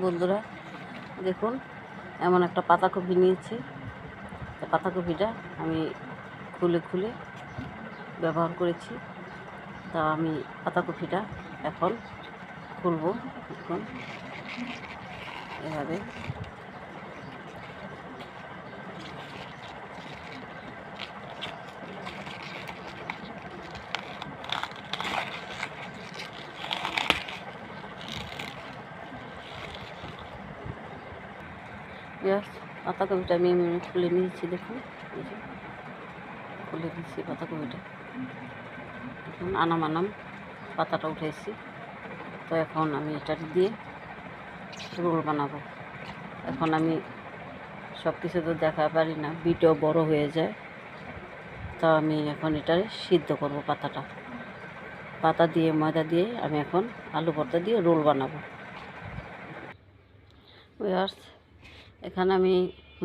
বন্ধুরা দেখুন, এমন একটা পাতাকপি নিয়েছি। পাতাকপিটা আমি খুলে খুলে ব্যবহার করেছি। তা আমি পাতাকপিটা এখন খুলব। দেখুন এভাবে পাতাকপিটা আমি খুলে নিয়েছি। দেখুন এই যে খুলে দিচ্ছি পাতাকপিটা। দেখুন আনাম পাতাটা উঠেছি। তো এখন আমি এটা দিয়ে রোল বানাবো। এখন আমি সব কিছু তো দেখা পারি না, বিটও বড় হয়ে যায়। তো আমি এখন এটা সিদ্ধ করব। পাতা দিয়ে ময়দা দিয়ে আমি এখন আলু ভর্তা দিয়ে রোল বানাবো। এখানে আমি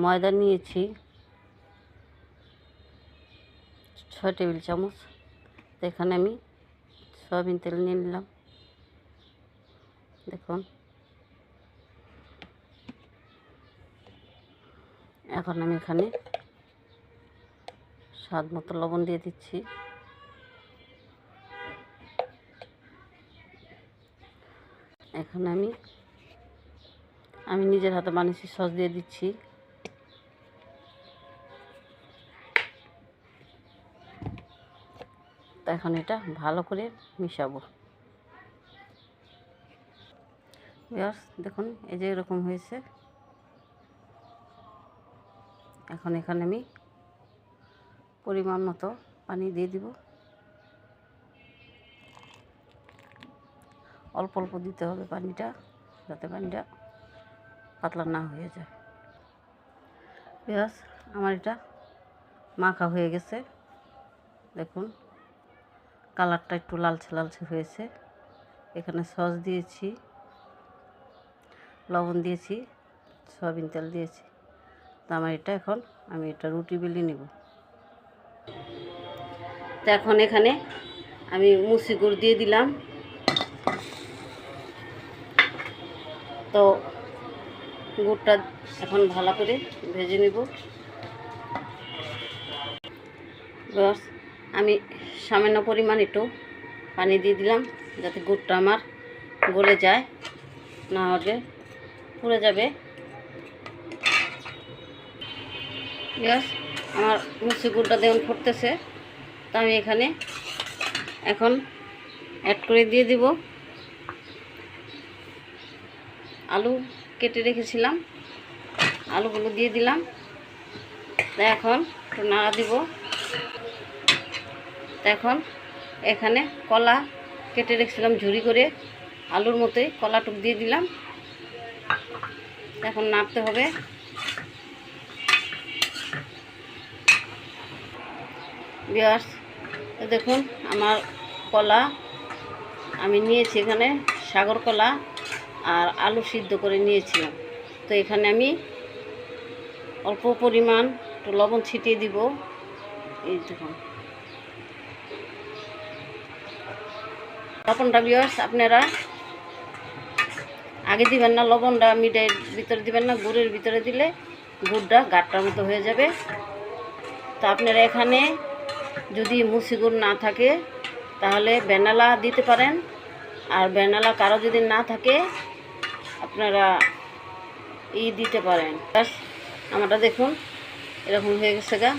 ময়দা নিয়েছি 6 টেবিল চামচ। তো এখানে আমি সয়াবিন তেল নিয়ে নিলাম। দেখুন এখন আমি এখানে স্বাদ মতো লবণ দিয়ে দিচ্ছি। এখন আমি নিজের হাতে বানিয়েছি সস দিয়ে দিচ্ছি। তো এখন এটা ভালো করে মিশাবো। দেখুন এই যে এরকম হয়েছে। এখন এখানে আমি পরিমাণ মতো পানি দিয়ে দিব। অল্প অল্প দিতে হবে পানিটা, যাতে পানিটা পাতলা না হয়ে যায়। আমার এটা মাখা হয়ে গেছে। দেখুন কালারটা একটু লালচে লালচে হয়েছে। এখানে সস দিয়েছি, লবণ দিয়েছি, সয়াবিন তেল দিয়েছি। তো আমার এটা এখন আমি এটা রুটি বেলে নিব। তো এখন এখানে আমি মুসি গুড় দিয়ে দিলাম। তো গুড়টা এখন ভালো করে ভেজে নেব। বাস আমি সামান্য পরিমাণ একটু পানি দিয়ে দিলাম, যাতে গুড়টা আমার গলে যায়, না হলে পুড়ে যাবে। আমার মুসি গুড়টা দেখুন ফুটতেছে। তো আমি এখানে এখন অ্যাড করে দিয়ে দিব আলু কেটে রেখেছিলাম, আলুগুলো দিয়ে দিলাম। তো এখন একটু নাড়া দিব। তো এখন এখানে কলা কেটে রেখেছিলাম ঝুরি করে, আলুর মতোই কলাটুক দিয়ে দিলাম। এখন নাড়তে হবে। ভিউয়ার্স দেখুন আমার কলা আমি নিয়েছি, এখানে সাগর কলা আর আলু সিদ্ধ করে নিয়েছিলাম। তো এখানে আমি অল্প পরিমাণ একটু লবণ ছিটিয়ে দিব। এই দেখুন লবণটা ভিউয়ার্স আপনারা আগে দিবেন না, লবণটা মিঠাইয়ের ভিতরে দিবেন না, গুড়ের ভিতরে দিলে গুড়টা গাঢ়টার মতো হয়ে যাবে। তো আপনারা এখানে যদি মুসি গুড় না থাকে তাহলে ভ্যানিলা দিতে পারেন, আর ভ্যানিলা কারো যদি না থাকে আপনারা দিতে পারেন। আমারটা দেখুন এরকম হয়ে গেছে গা।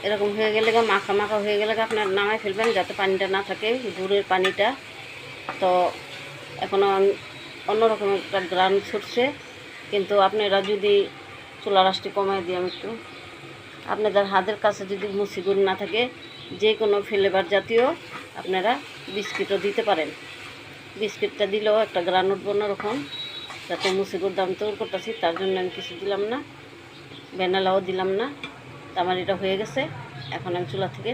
এরকম হয়ে গেলে গা, মাখা মাখা হয়ে গেলে গা আপনার নামাই ফেলবেন, যাতে পানিটা না থাকে, গুড়ের পানিটা। তো এখনও অন্যরকম একটা গ্রান ছুটছে, কিন্তু আপনারা যদি চুলার আঁচটি কমাই দিয়ে আমি একটু, আপনাদের হাতের কাছে যদি মুসি গুড় না থাকে যে কোনো ফ্লেভার জাতীয় আপনারা বিস্কিটও দিতে পারেন। বিস্কিটটা দিলেও একটা গ্রান উঠবো অন্যরকম, যাতে মুসি গুড় দাম তৈরি করতেছি তার জন্য আমি কিছু দিলাম না, ভ্যানিলাও দিলাম না। আমার এটা হয়ে গেছে, এখন আমি চুলা থেকে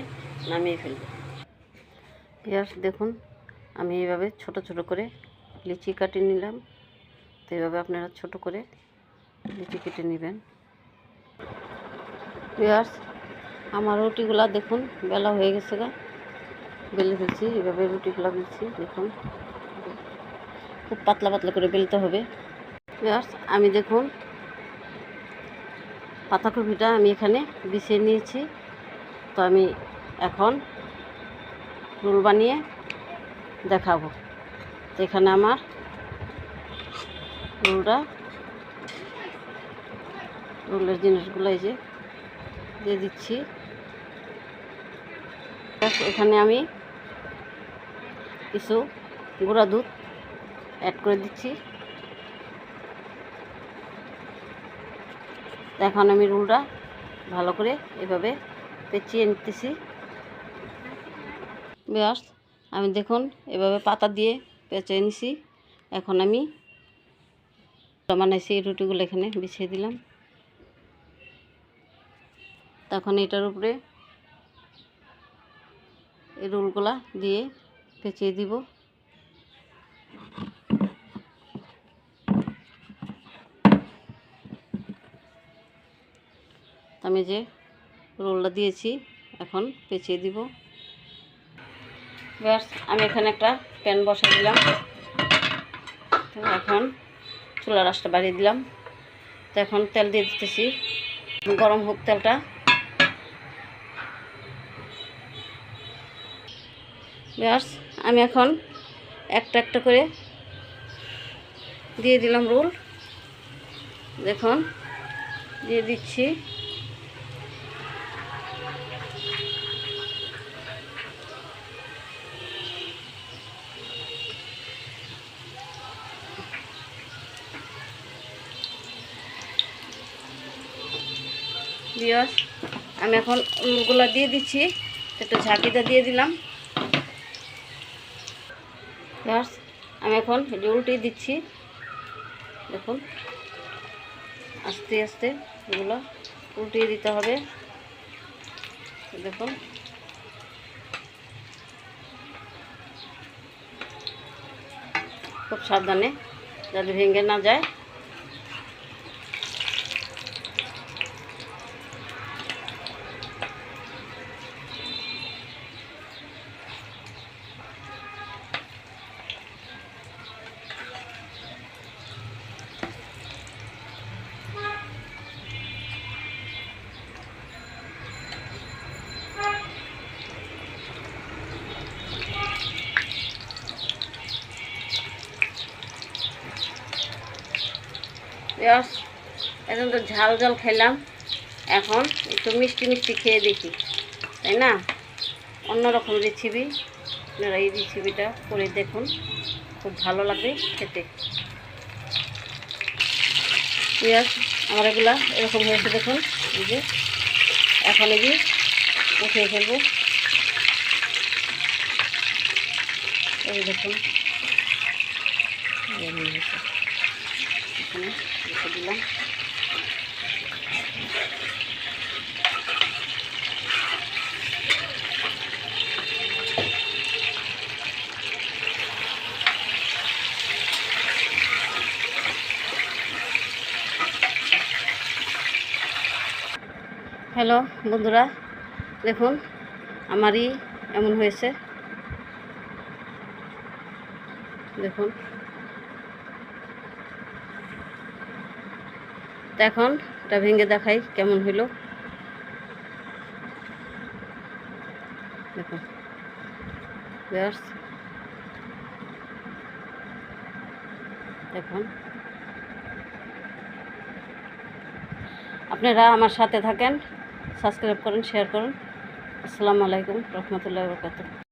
নামিয়ে ফেলব। পেঁয়াজ দেখুন আমি এইভাবে ছোট ছোট করে লিচি কাটিয়ে নিলাম। তো এইভাবে আপনারা ছোট করে লিচি কেটে নেবেন। পেঁয়াজ আমার রুটিগুলা দেখুন বেলা হয়ে গেছে গা, বেলে ফেলছি। এইভাবে রুটিগুলা বেলছি। দেখুন খুব পাতলা পাতলা করে বেলতে হবে। ভিউয়ার্স, আমি দেখুন পাতাকপিটা আমি এখানে বিছিয়ে নিয়েছি। তো আমি এখন রোল বানিয়ে দেখাবো। তো এখানে আমার রোলের জিনিসগুলো এই যে দিয়ে দিচ্ছি। এখানে আমি কিছু গুঁড়া দুধ অ্যাড করে দিচ্ছি। এখন আমি রোলটা ভালো করে এভাবে পেঁচিয়ে নিতেছি। ভিউয়ার্স, আমি দেখুন এভাবে পাতা দিয়ে পেঁচিয়ে নিছি। এখন আমি বানাইছি এই রুটিগুলো এখানে বিছিয়ে দিলাম। তখন এটার উপরে এই রোলগুলা দিয়ে পেঁচিয়ে দিব। আমি যে রোলটা দিয়েছি এখন পেঁচিয়ে দিব। ব্যাস, আমি এখানে একটা প্যান বসাই দিলাম। তো এখন চুলার আঁচটা বাড়িয়ে দিলাম। তো এখন তেল দিয়ে দিতেছি, গরম হোক তেলটা। ব্যাস, আমি এখন একটা একটা করে দিয়ে দিলাম রোল। দেখুন দিয়ে দিচ্ছি। ভিউয়ার্স, আমি এখন রোলগুলো দিয়ে দিচ্ছি, একটু ঝাঁকিটা দিয়ে দিলাম। ভিউয়ার্স, আমি এখন উল্টে দিচ্ছি। দেখুন আস্তে আস্তে এগুলো উল্টিয়ে দিতে হবে। দেখুন খুব সাবধানে যাতে ভেঙে না যায়। এখন তো ঝাল ঝাল খেলাম, এখন একটু মিষ্টি মিষ্টি খেয়ে দেখি, তাই না? অন্যরকম রেসিপি, আপনারা এই রেসিপিটা করে দেখুন, খুব ভালো লাগবে খেতে। আমার এগুলা এরকম হয়েছে দেখুন। এই যে এখন এই যে উঠিয়ে ফেলবো। এই দেখুন এখানে রেখে দিলাম। হ্যালো বন্ধুরা, দেখুন আমারই এমন হয়েছে। দেখুন তো এখন এটা ভেঙে দেখাই কেমন হইল। দেখুন ভিউয়ার্স, দেখুন আপনারা আমার সাথে থাকেন, সাবস্ক্রাইব করুন, শেয়ার করুন। আসসালামু আলাইকুম রহমতুল্লাহি ওয়া বারাকাতুহু।